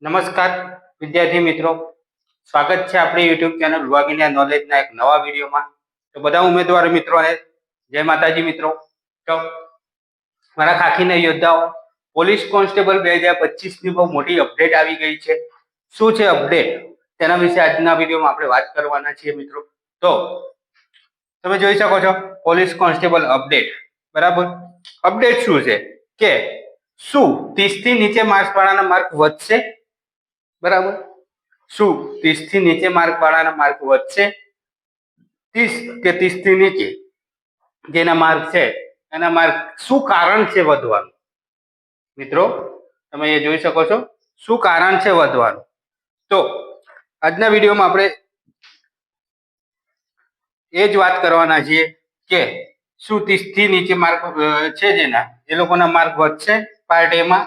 નમસ્કાર વિદ્યાર્થી મિત્રો, સ્વાગત છે આપણી યુટ્યુબ ચેનલ વાગીના નોલેજના એક નવા વિડીયોમાં. તો બધા ઉમેદવાર મિત્રોને જય માતાજી મિત્રો. તો મારા ખાખીના યોદ્ધાઓ, પોલીસ કોન્સ્ટેબલ 2025 ની બહુ મોટી અપડેટ આવી ગઈ છે. શું છે અપડેટ, તેના વિશે આજના વિડીયોમાં આપણે વાત કરવાના છીએ મિત્રો. તો તમે જોઈ શકો છો પોલીસ કોન્સ્ટેબલ અપડેટ, બરાબર. અપડેટ શું છે કે શું 30 થી નીચે માર્ક્સ વાળાના માર્ક વધશે, બરાબર. શું 30 થી નીચે માર્ક વાળાના માર્ક વધશે? 30 કે 30 થી નીચે જેના માર્ક છે એના માર્ક શું કારણ છે વધવાનું? મિત્રો તમે એ જોઈ શકો છો શું કારણ છે વધવાનું. તો આજના વિડીયોમાં આપણે એ જ વાત કરવાના છીએ કે શું 30 થી નીચે માર્ક છે જેના એ લોકોના માર્ક વધશે પાર્ટ એ માં.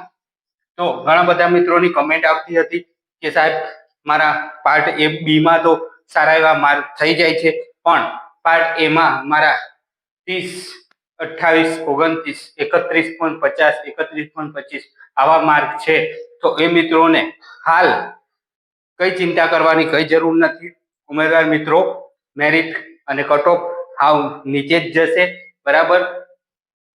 તો ઘણા બધા મિત્રોની કમેન્ટ આવતી હતી કે સાહેબ મારા પાર્ટ એ બી માં તો સારા એવા માર્ક થઈ જાય છે, પણ પાર્ટ એ માં મારા 30, 28, 29, 31.50, 31.25 આવા માર્ક છે. તો એ મિત્રોને હાલ કઈ ચિંતા કરવાની કઈ જરૂર નથી. ઉમેદવાર મિત્રો, મેરિટ અને કટ ઓફ હાવ નીચે જ જશે, બરાબર.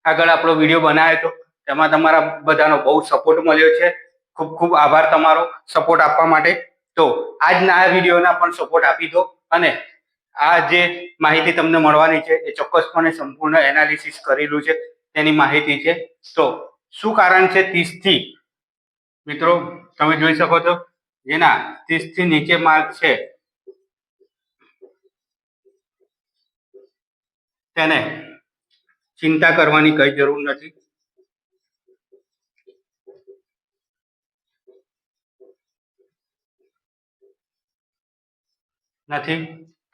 આગળ આપણો વિડીયો બનાવ્યો હતો તેમાં તમારા બધાનો બહુ સપોર્ટ મળ્યો છે. ખૂબ ખૂબ આભાર તમારો સપોર્ટ આપવા માટે. તો આજના આ વિડીયોના પણ સપોર્ટ આપી દો અને આ જે માહિતી તમને મળવાની છે એ ચોક્કસપણે સંપૂર્ણ એનાલિસિસ કરેલું છે તેની માહિતી છે. તો શું કારણ છે 30 થી મિત્રો તમે જોઈ શકો છો જેના 30 થી નીચે માર્ક છે તેને ચિંતા કરવાની કઈ જરૂર નથી.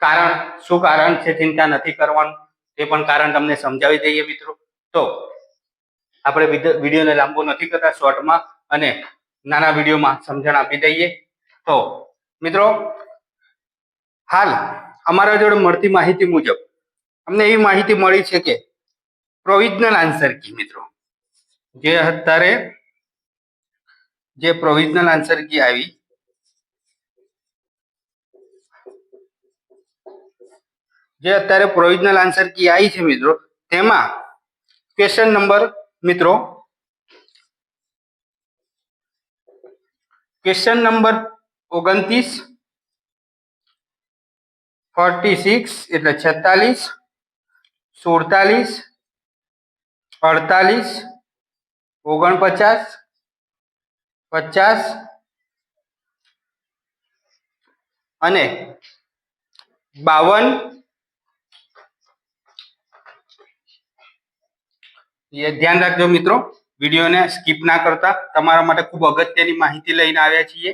કારણ શું કારણ છે ચિંતા નથી કરવાનું તે પણ કારણ તમને સમજાવી દઈએ મિત્રો. તો આપણે વિડીયોને લાંબો નથી કરતા, શોર્ટમાં અને નાના વિડીયોમાં સમજણ આપી દઈએ. તો મિત્રો હાલ અમારા જોડે મળતી માહિતી મુજબ અમને એવી માહિતી મળી છે કે પ્રોવિઝનલ આન્સર કી મિત્રો જે અત્યારે જે પ્રોવિઝનલ આન્સર કી આવી છે મિત્રો, તેમાં ક્વેશ્ચન નંબર 29, 46 એટલે 46, 47, 48, 49, 50 અને 52. ધ્યાન રાખજો મિત્રો, વિડીયોને સ્કીપ ના કરતા, તમારા માટે ખૂબ અગત્યની માહિતી લઈને આવ્યા છીએ.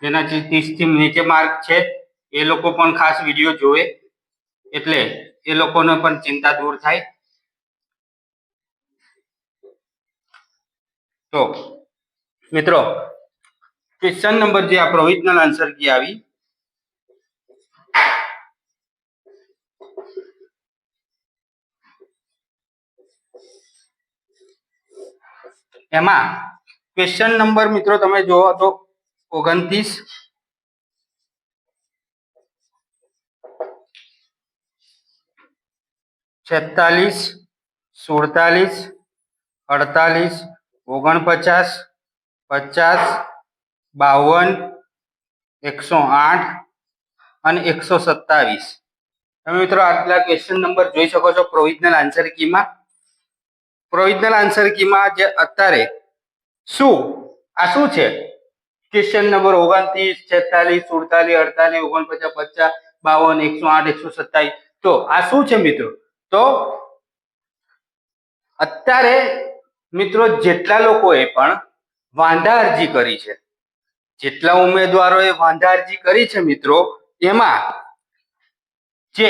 જેના 30 થી નીચે માર્ક છે એ લોકો પણ ખાસ વિડીયો જોવે એટલે એ લોકોને પણ ચિંતા દૂર થાય. તો મિત્રો ક્વેશ્ચન નંબર જે આ પ્રોવિઝનલ આન્સર કી આવી એમાં ક્વેશ્ચન નંબર મિત્રો તમે જોવો તો 29, 46, 47, 48, 49, 50, 52, 108 અને 127. તમે મિત્રો આટલા ક્વેશ્ચન નંબર જોઈ શકો છો પ્રોવિઝનલ આન્સર કીમાં. પ્રોવિઝનલ આન્સર કીમાં જે અત્યારે શું આ શું છે ક્વેશ્ચન નંબર 29, 46, 47, 48, 49, 50, 52, 108, 127. તો આ શું છે મિત્રો? તો અત્યારે મિત્રો જેટલા લોકોએ પણ વાંધા અરજી કરી છે, જેટલા ઉમેદવારોએ વાંધા અરજી કરી છે મિત્રો, એમાં જે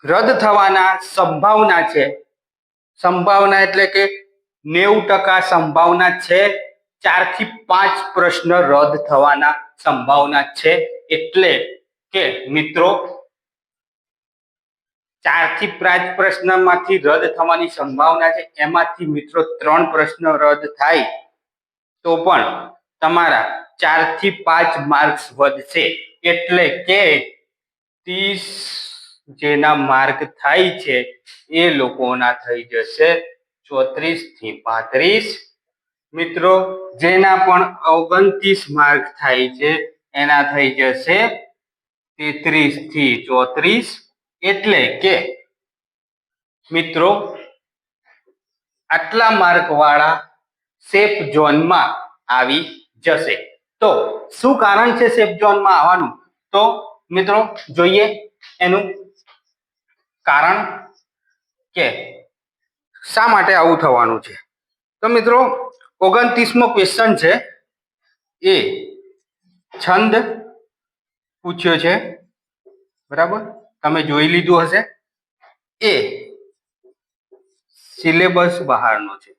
રદ થવાના સંભાવના છે, સંભાવના એટલે કે 90% સંભાવના છે, 4 થી 5 પ્રશ્ન રદ થવાના સંભાવના છે. એટલે કે મિત્રો 4 થી 5 પ્રશ્નમાંથી રદ થવાની સંભાવના છે. એમાંથી મિત્રો 3 પ્રશ્ન રદ થાય તો પણ તમારા 4 થી 5 માર્ક્સ વધશે. એટલે કે 30 જેના માર્ક થાય છે એ લોકોના થઈ જશે 34 થી 35. મિત્રો જેના પણ 29 માર્ક થાય છે એના થઈ જશે 33 થી 34. એટલે કે મિત્રો આટલા માર્ક વાળા સેફ ઝોનમાં આવી જશે. તો શું કારણ છે સેફ ઝોનમાં આવવાનું? તો મિત્રો જોઈએ એનું કારણ કે શા માટે આવું થવાનું છે. તો મિત્રો 29મો ક્વેશ્ચન છે એ છંદ પૂછ્યો છે, બરાબર, તમે જોઈ લીધું હશે. એ સિલેબસ બહારનો છે.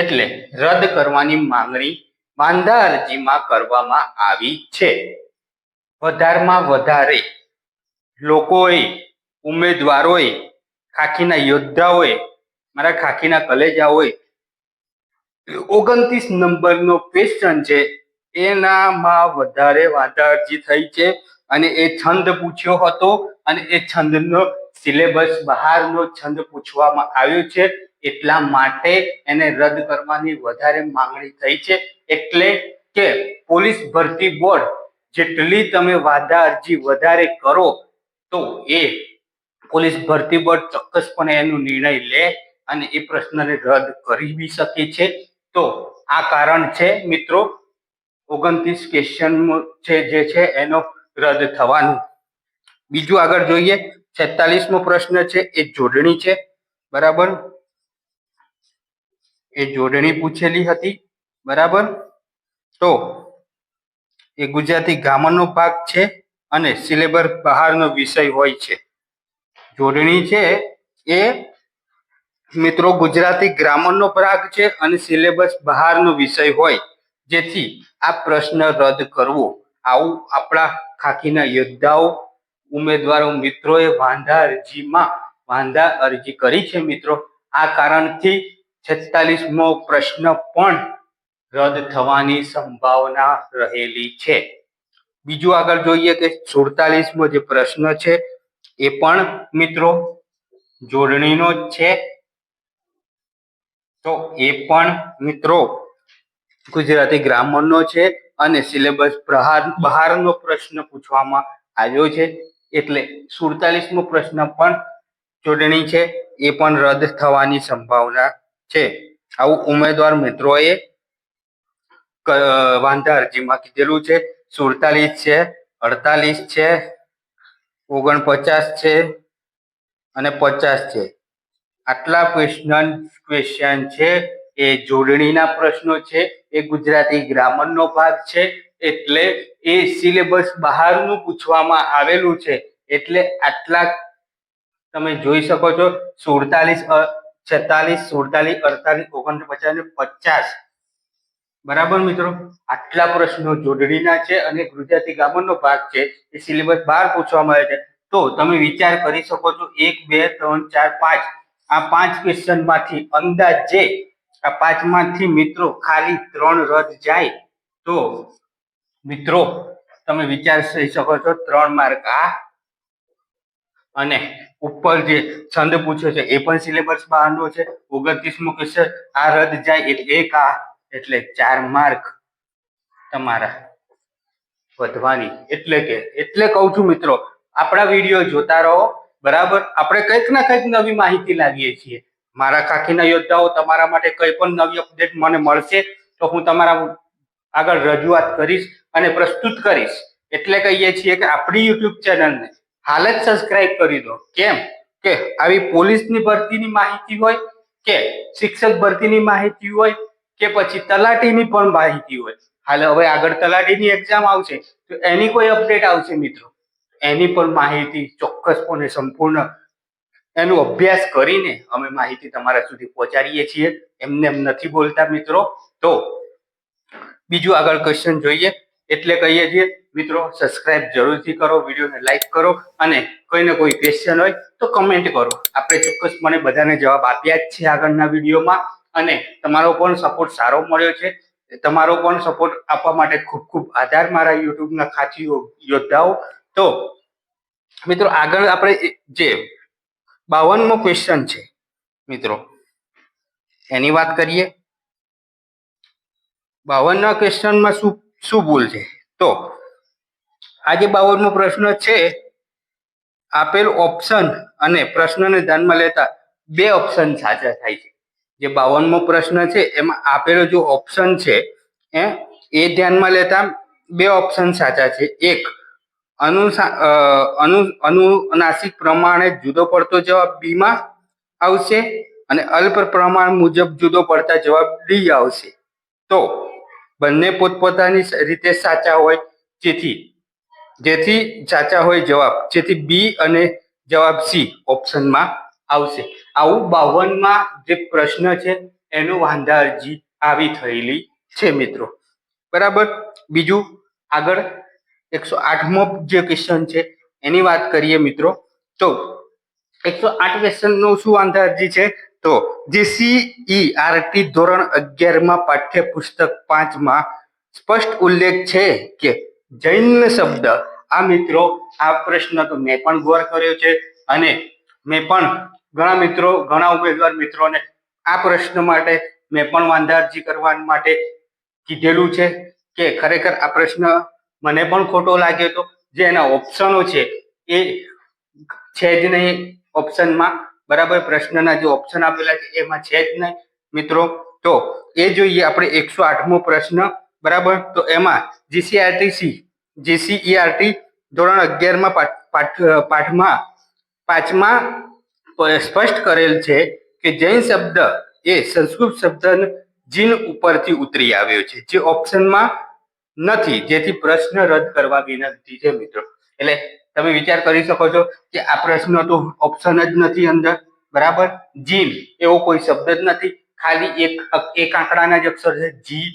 એટલે રદ કરવાની માંગણી વાંધા અરજીમાં કરવામાં આવી છે. વધારેમાં વધારે લોકોએ, ઉમેદવારોએ, ખાખીના યોદ્ધાઓએ, મારા ખાખીના કલેજાઓએ 29 નંબરનો ક્વેશ્ચન છે એનામાં વધારે વાંધા અરજી થઈ છે અને એ છંદ પૂછ્યો હતો અને એ છંદનો સિલેબસ બહારનો છંદ પૂછવામાં આવ્યો છે. એટલા માટે એને રદ કરવાની વધારે માંગણી થઈ છે. એટલે કે પોલીસ ભરતી બોર્ડ જેટલી તમે વાંધા અરજી વધારે કરો તો એ પોલીસ ભરતી બોર્ડ ચોક્કસપણે એનો નિર્ણય લે અને એ પ્રશ્નને રદ કરી બી શકે છે. તો આ કારણ છે મિત્રો 29 ક્વેશ્ચન છે જે છે એનો રદ થવાનું. બીજું આગળ જોઈએ 46મો પ્રશ્ન છે એ જોડણી છે, બરાબર. એ જોડણી પૂછેલી હતી, બરાબર. તો એ ગુજરાતી ગ્રામરનો ભાગ છે અને સિલેબસ બહારનો વિષય હોય છે. જોડણી છે એ મિત્રો ગુજરાતી ગ્રામરનો ભાગ છે અને સિલેબસ બહારનો વિષય હોય, જેથી આ પ્રશ્ન રદ કરવો આવું આપણા ખાખીના યોદ્ધાઓ, ઉમેદવારો મિત્રોએ વાંધા અરજી કરી છે. મિત્રો આ કારણથી 46મો પ્રશ્ન પણ રદ થવાની સંભાવના રહેલી છે. બીજું આગળ જોઈએ કે 47મો જે પ્રશ્ન છે એ પણ મિત્રો જોડણીનો જ છે. તો એ પણ મિત્રો ગુજરાતી ગ્રામરનો છે અને સિલેબસ બહારનો પ્રશ્ન પૂછવામાં આવ્યો છે. એટલે 47મો પ્રશ્ન પણ જોડણી છે, એ પણ રદ થવાની સંભાવના છે. આવું ઉમેદવાર મિત્રોએ વાંધા અરજીમાં કીધેલું છે. 47 છે, 48 છે, 49 છે અને 50 છે. આટલા ક્વેશ્ચન છે એ જોડણીના પ્રશ્નો છે, એ ગુજરાતી ગ્રામરનો ભાગ છે. એટલે એ સિલેબસ બહારનું પૂછવામાં આવેલું છે. એટલે આટલા તમે જોઈ શકો છો 47, 46, 47, 48, 49 અને 50, બરાબર મિત્રો. આટલા પ્રશ્નો જોડણીના છે અને ગુજરાતી ગ્રામરનો ભાગ છે. એ સિલેબસ બહાર પૂછવામાં આવે છે. તો તમે વિચાર કરી શકો છો 1, 2, 3, 4, 5 આ 5 ક્વેશ્ચન માંથી અંદાજે આ 5 માંથી મિત્રો ખાલી 3 રદ જાય તો મિત્રો તમે વિચાર કરી શકો છો 3 માર્ક આ અને ઉપર જે છંદ પૂછ્યો છે એ પણ સિલેબસ બહારનો છે. 29મો ક્વેશ્ચન આ રદ જાય એટલે એક આ એટલે 4 માર્ક તમારા વધવાની. એટલે કહું છું મિત્રો આપણા વિડીયો જોતા રહો, બરાબર. આપણે કંઈક ના કંઈક નવી માહિતી લાવીએ છીએ. મારા ખાખીના યોદ્ધાઓ તમારા માટે કંઈ પણ નવી અપડેટ મને મળશે તો હું તમારા આગળ રજૂઆત કરીશ અને પ્રસ્તુત કરીશ. એટલે કહીએ છીએ કે આપણી યુટ્યુબ ચેનલને હાલ જ સબસ્ક્રાઇબ કરી દો. કેમ કે આવી પોલીસની ભરતીની માહિતી હોય કે શિક્ષક ભરતીની માહિતી હોય કે પછી તલાટીની પણ માહિતી હોય. હાલ હવે આગળ તલાટીની એક્ઝામ આવશે તો એની કોઈ અપડેટ આવશે મિત્રો, એની પણ માહિતી ચોક્કસપણે સંપૂર્ણ એનો અભ્યાસ કરીને અમે માહિતી તમારા સુધી પહોંચાડીએ છીએ. એમને એમ નથી બોલતા મિત્રો. તો બીજું આગળ ક્વેશ્ચન જોઈએ એટલે કહીએ છીએ મિત્રો સબસ્ક્રાઇબ જરૂરથી કરો, વિડીયોને લાઈક કરો અને કોઈને કોઈ ક્વેશ્ચન હોય તો કમેન્ટ કરો. આપણે ચોક્કસપણે બધાને જવાબ આપ્યા જ છે આગળના વિડીયોમાં અને તમારો પણ સપોર્ટ સારો મળ્યો છે. તમારો પણ સપોર્ટ આપવા માટે ખૂબ ખૂબ આભાર મારા યુટ્યુબના ખાથી યોદ્ધાઓ. તો મિત્રો આગળ આપણે જે 52મો ક્વેશ્ચન છે મિત્રો એની વાત કરીએ. 52ના ક્વેશ્ચનમાં શું ભૂલ છે? તો આજે 52મો પ્રશ્ન છે. આપેલ ઓપ્શન અને પ્રશ્નને ધ્યાનમાં લેતા બે ઓપ્શન સાચા થાય છે. જે 52મો પ્રશ્ન છે એમાં આપેલો જો ઓપ્શન છે એ ધ્યાનમાં લેતા બે ઓપ્શન સાચા છે. એક અનુનાસિક પ્રમાણે જુદો પડતો જવાબ બી માં આવશે અને અલ્પ પ્રમાણ મુજબ જુદો પડતા જવાબ ડી આવશે. તો બંને પોતપોતાની રીતે સાચા હોય જેથી સાચા હોય જવાબ, જેથી બી અને જવાબ સી ઓપ્શનમાં આવશે. આવું 52માં જે પ્રશ્ન છે એનું વાંધા અરજી આવી થયેલી છે મિત્રો. બરાબર. બીજું આગળ 108મો જે ક્વેશ્ચન છે એની વાત કરીએ મિત્રો. તો 108 ક્વેશ્ચન નું શું વાંધા અરજી છે? તો જીસીઈઆરટી ધોરણ 11માં પાઠ્યપુસ્તક 5માં સ્પષ્ટ ઉલ્લેખ છે કે જૈન શબ્દ, આ મિત્રો આ પ્રશ્ન તો મેં પણ ગૌર કર્યો છે અને મેં પણ ઘણા ઉમેદવાર મિત્રોને આ પ્રશ્ન માટે મેં પણ વાંધા અરજી કરવા માટે કીધેલું છે કે ખરેખર આ પ્રશ્ન મને પણ ખોટો લાગ્યો હતો. જે એના ઓપ્શનો છે એ છે જ નહીં ઓપ્શનમાં. બરાબર. પ્રશ્નના જે ઓપ્શન આપેલા છે એમાં છે જ નહીં મિત્રો. તો એ જોઈએ આપણે 108મો પ્રશ્ન. બરાબર. તો એમાં જીસીઈઆરટી ધોરણ 11માં પાઠમાં 5માં સ્પષ્ટ કરેલ છે કે જૈન શબ્દ એ સંસ્કૃત શબ્દ જીન ઉપરથી ઉતરી આવ્યો છે, જે ઓપ્શનમાં નથી, જેથી પ્રશ્ન રદ કરવા વિનંતી છે મિત્રો. એટલે તમે વિચાર કરી શકો છો કે આ પ્રશ્ન તો ઓપ્શન જ નથી અંદર. બરાબર. જીન એવો કોઈ શબ્દ જ નથી, ખાલી એક આંકડાના જ અક્ષર છે. જી,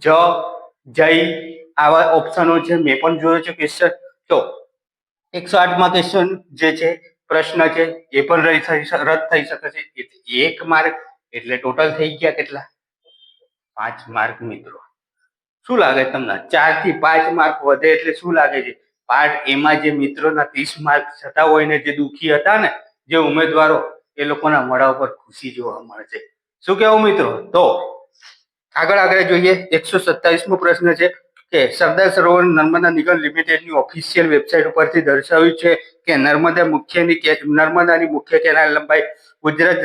જ, જય આવા ઓપ્શનો છે. મેં પણ જોયો છે ક્વેશ્ચન. તો 108માં ક્વેશ્ચન જે છે પ્રશ્ન છે એ પણ રદ થઈ શકે છે. 1 માર્ક એટલે ટોટલ થઈ ગયા કેટલા? 5 માર્ક મિત્રો. શું લાગે તમને? 4 થી 5 માર્ક વધે એટલે શું લાગે છે? પાર્ટ એમાં જે મિત્રોના 30 માર્ક થતા હોય ને, જે દુખી હતા ને જે ઉમેદવારો, એ લોકોના મોઢા ઉપર ખુશી જોવા મળે છે. શું કેવું મિત્રો? તો આગળ જોઈએ 127મો પ્રશ્ન છે કે સરદાર સરોવર નર્મદા નિગમ લિમિટેડની ઓફિશિયલ વેબસાઇટ ઉપરથી દર્શાવ્યું છે કે નર્મદાની મુખ્ય કેનાલ લંબાઈ ગુજરાત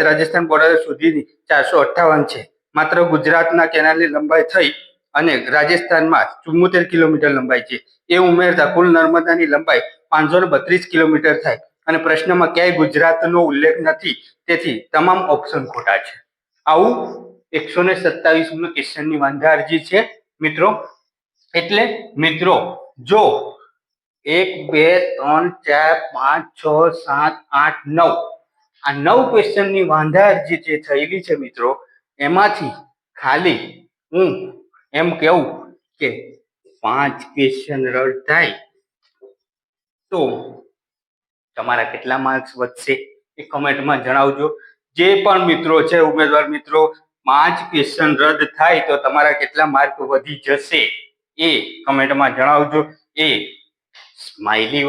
રાજસ્થાન બોર્ડર સુધીની 458 છે. માત્ર ગુજરાતના કેનાલની લંબાઈ થઈ અને રાજસ્થાનમાં 74 કિલોમીટર લંબાઈ છે. એ ઉમેરતા કુલ નર્મદાની લંબાઈ 532 કિલોમીટર થાય અને પ્રશ્નમાં ક્યાંય ગુજરાતનો ઉલ્લેખ નથી, તેથી તમામ ઓપ્શન ખોટા છે. આવું 127મો ક્વેશ્ચનની વાંધા અરજી છે મિત્રો. એટલે મિત્રો જો 1 2 3 4 5 6 7 8 9 આ 9 ક્વેશ્ચનની વાંધા અરજી જે થયેલી છે મિત્રો, એમાંથી ખાલી હું એમ કહું કે 5 ક્વેશ્ચન રદ થાય તો તમારા કેટલા માર્ક્સ વધશે એ કમેન્ટમાં જણાવજો. જે પણ મિત્રો છે ઉમેદવાર મિત્રો, 5 ક્વેશ્ચન રદ થાય તો તમારા કેટલા માર્ક વધી જશે એ કમેન્ટમાં જણાવજો. એ સ્માઇલી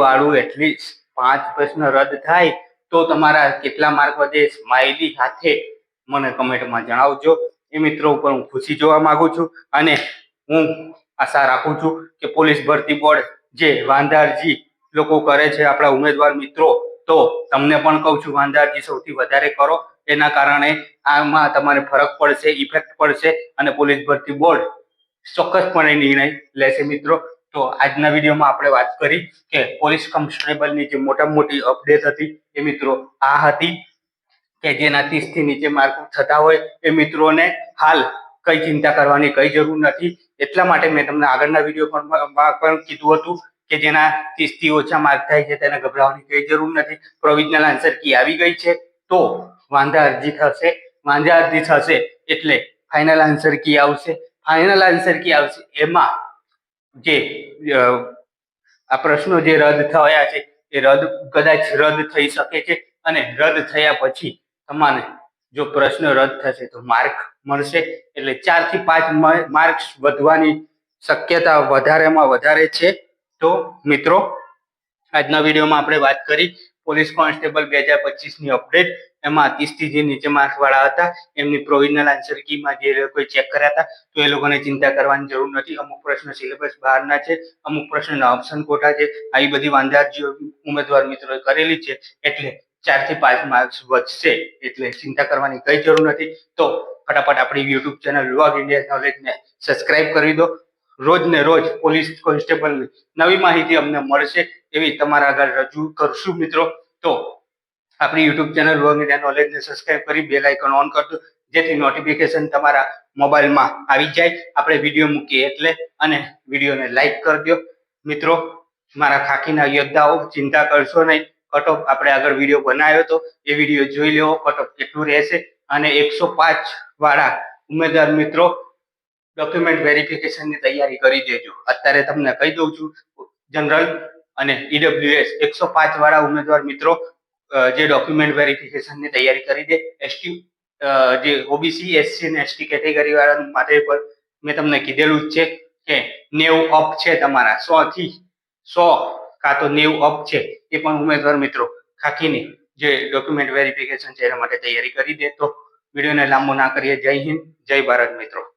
વાળું એટલીસ્ટ 5 પ્રશ્ન રદ થાય તો તમારા કેટલા માર્ક વધે સ્માઇલી સાથે મને કમેન્ટમાં જણાવજો. એ મિત્રો ઉપર હું ખુશી જોવા માંગુ છું અને હું આશા રાખું છું કે પોલીસ ભરતી બોર્ડ જે વાંધા અરજી લોકો કરે છે આપણા ઉમેદવાર મિત્રો, તો તમને પણ કહું છું વાંધા અરજી સૌથી વધારે કરો. એના કારણે આમાં તમારે ફરક પડશે, ઇફેક્ટ પડશે અને પોલીસ ભરતી બોર્ડ ચોક્કસપણે નિર્ણય લેશે મિત્રો. તો આજના વિડીયોમાં આપણે વાત કરી કે પોલીસ કોન્સ્ટેબલની જે મોટી અપડેટ હતી એ મિત્રો આ હતી કે જેના 30 થી નીચે માર્ક થતા હોય એ મિત્રોને હાલ કઈ ચિંતા કરવાની કઈ જરૂર નથી. એટલા માટે મેં તમને આગળના વિડીયો પણ કીધું હતું કે જેના 30 થી ઓછા માર્ક થાય છે તેને ગભરાવાની કઈ જરૂર નથી. પ્રોવિઝનલ આન્સર કી આવી ગઈ છે તો વાંધા અરજી થશે એટલે ફાઇનલ આન્સર કી આવશે. ફાઇનલ આન્સર કી આવશે એમાં જે આ પ્રશ્નો જે રદ થયા છે એ કદાચ રદ થઈ શકે છે, અને રદ થયા પછી તમારે જો પ્રશ્ન રદ થશે તો માર્ક મળશે, એટલે 4 થી 5 માર્ક્સ વધવાની શક્યતા વધારેમાં વધારે છે. તો મિત્રો આજના વિડીયોમાં આપણે વાત કરી પોલીસ કોન્સ્ટેબલ 2025 ની અપડેટ. એમાં 30 થી જે નીચે માર્ક્સ વાળા હતા એમની પ્રોવિઝનલ આન્સર કીમાં જે લોકોએ ચેક કર્યા હતા તો એ લોકોને ચિંતા કરવાની જરૂર નથી. અમુક પ્રશ્ન સિલેબસ બહારના છે, અમુક પ્રશ્નના ઓપ્શન ખોટા છે. આવી બધી વાંધાજી ઉમેદવાર મિત્રોએ કરેલી છે, એટલે 4 થી 5 માર્ક્સ વધશે, એટલે ચિંતા કરવાની કઈ જરૂર નથી. તો ફટાફટ આપણી યુટ્યુબ ચેનલ વ્લોગ ઇન્ડિયા નોલેજને સબસ્ક્રાઇબ કરી દો. રોજ ને રોજ પોલીસ કોન્સ્ટેબલ નવી માહિતી અમને મળશે એવી તમારા આગળ રજૂ કરશું મિત્રો. તો આપણી યુટ્યુબ ચેનલ વ્લોગ ઇન્ડિયા નોલેજને સબસ્ક્રાઇબ કરી બેલ આઇકન ઓન કરજો, જેથી નોટિફિકેશન તમારા મોબાઈલમાં આવી જાય આપણે વિડીયો મૂકીએ એટલે. અને વિડીયોને લાઈક કરજો મિત્રો. મારા ખાકીના યોદ્ધાઓ, ચિંતા કરશો નહીં. કટઓફ આપણે આગળ વિડીયો બનાવ્યો હતો એ વિડીયો જોઈ લેવો, કટઓફ કેટલું રહેશે. અને 105 વાળા ઉમેદવાર મિત્રો ડોક્યુમેન્ટ વેરિફિકેશનની તૈયારી કરી દેજો. અત્યારે તમને કહી દઉં છું, જનરલ અને ઈડબ્લ્યુએસ 105 વાળા ઉમેદવાર મિત્રો જે ડોક્યુમેન્ટ વેરિફિકેશનની તૈયારી કરી દે. એસટી જે ઓબીસી, એસસી અને એસટી કેટેગરી વાળા માટે પણ મેં તમને કીધેલું જ છે કે 90 અપ છે તમારા, 100 થી 100 કાં તો 90 અપ છે. એ પણ ઉમેદવાર મિત્રો ખાકીની જે ડોક્યુમેન્ટ વેરિફિકેશન છે એના માટે તૈયારી કરી દે. તો વિડીયોને લાંબો ના કરીએ. જય હિન્દ, જય ભારત મિત્રો.